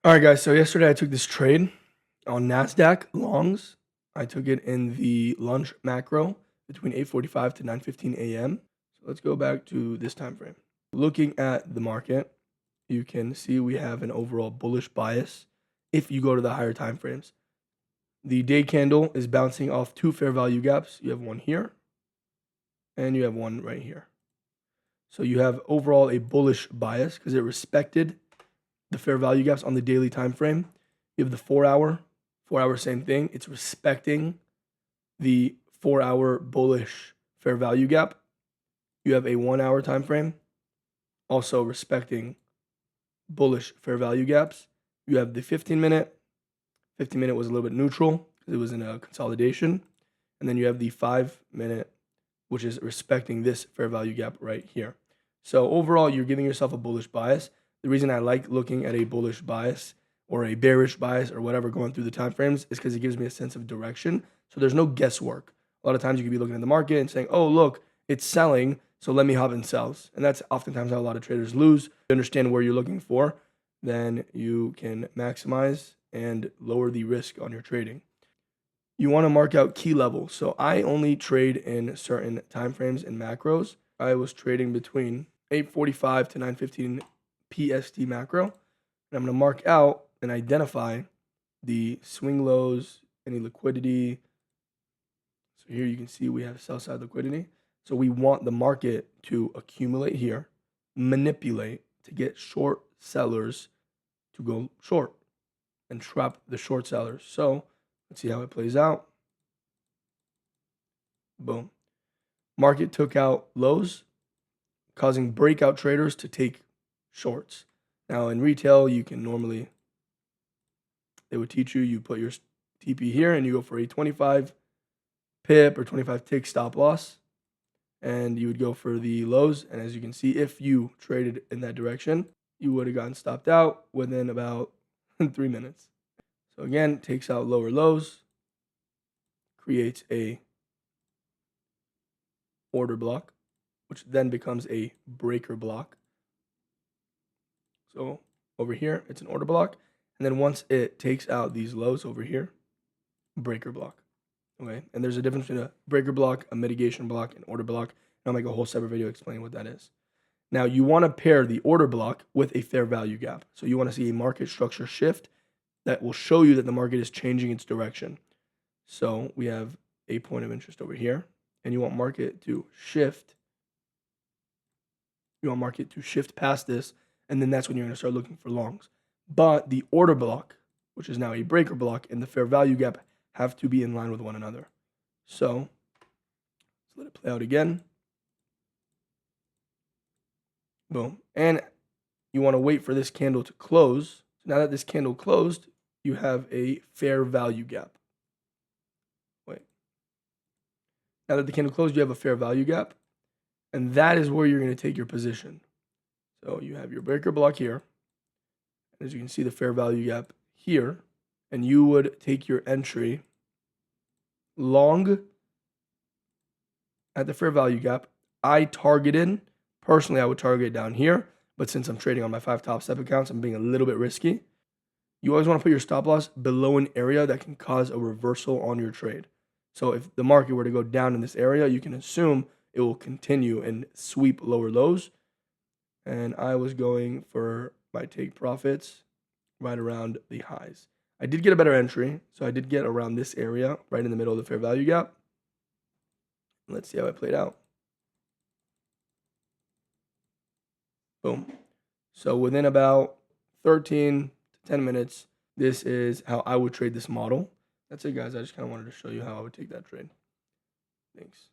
All right, guys. So yesterday I took this trade on NASDAQ longs. I took it in the lunch macro between 8:45 to 9:15 a.m. So let's go back to this time frame. Looking at the market, you can see we have an overall bullish bias if you go to the higher time frames. The day candle is bouncing off two fair value gaps. You have one here and you have one right here. So you have overall a bullish bias because it respected the fair value gaps on the daily time frame. You have the 4 hour, same thing. It's respecting the 4 hour bullish fair value gap. You have a 1 hour time frame, also respecting bullish fair value gaps. You have the 15-minute. 15-minute was a little bit neutral because it was in a consolidation. And then you have the 5-minute, which is respecting this fair value gap right here. So overall, you're giving yourself a bullish bias. The reason I like looking at a bullish bias or a bearish bias or whatever going through the time frames is because it gives me a sense of direction. So there's no guesswork. A lot of times you could be looking at the market and saying, oh, look, it's selling, so let me hop in sells. And that's oftentimes how a lot of traders lose. If you understand where you're looking for, then you can maximize and lower the risk on your trading. You want to mark out key levels. So I only trade in certain time frames and macros. I was trading between 8:45 to 9:15 PST macro. And I'm going to mark out and identify the swing lows, any liquidity. So here you can see we have sell side liquidity. So we want the market to accumulate here, manipulate to get short sellers to go short and trap the short sellers. So let's see how it plays out. Boom. Market took out lows, causing breakout traders to take shorts. Now in retail, you can normally, they would teach you put your TP here and you go for a 25 pip or 25 tick stop loss. And you would go for the lows. And as you can see, if you traded in that direction, you would have gotten stopped out within about 3 minutes. So again, takes out lower lows, creates a order block, which then becomes a breaker block. So over here, it's an order block. And then once it takes out these lows over here, breaker block. Okay. And there's a difference between a breaker block, a mitigation block, and order block. And I'll make a whole separate video explaining what that is. Now you want to pair the order block with a fair value gap. So you want to see a market structure shift that will show you that the market is changing its direction. So we have a point of interest over here, and you want market to shift. You want market to shift past this, and then that's when you're going to start looking for longs. But the order block, which is now a breaker block, and the fair value gap have to be in line with one another. So let's let it play out again. Boom. And you want to wait for this candle to close. So now that this candle closed, you have a fair value gap. Wait. Now that the candle closed, you have a fair value gap. And that is where you're going to take your position. So you have your breaker block here. As you can see, the fair value gap here. And you would take your entry long at the fair value gap. Personally, I would target down here. But since I'm trading on my 5 top step accounts, I'm being a little bit risky. You always want to put your stop loss below an area that can cause a reversal on your trade. So if the market were to go down in this area, you can assume it will continue and sweep lower lows. And I was going for my take profits right around the highs. I did get a better entry, so I did get around this area, right in the middle of the fair value gap. Let's see how it played out. Boom. So within about 13 to 10 minutes, this is how I would trade this model. That's it, guys. I just kind of wanted to show you how I would take that trade. Thanks.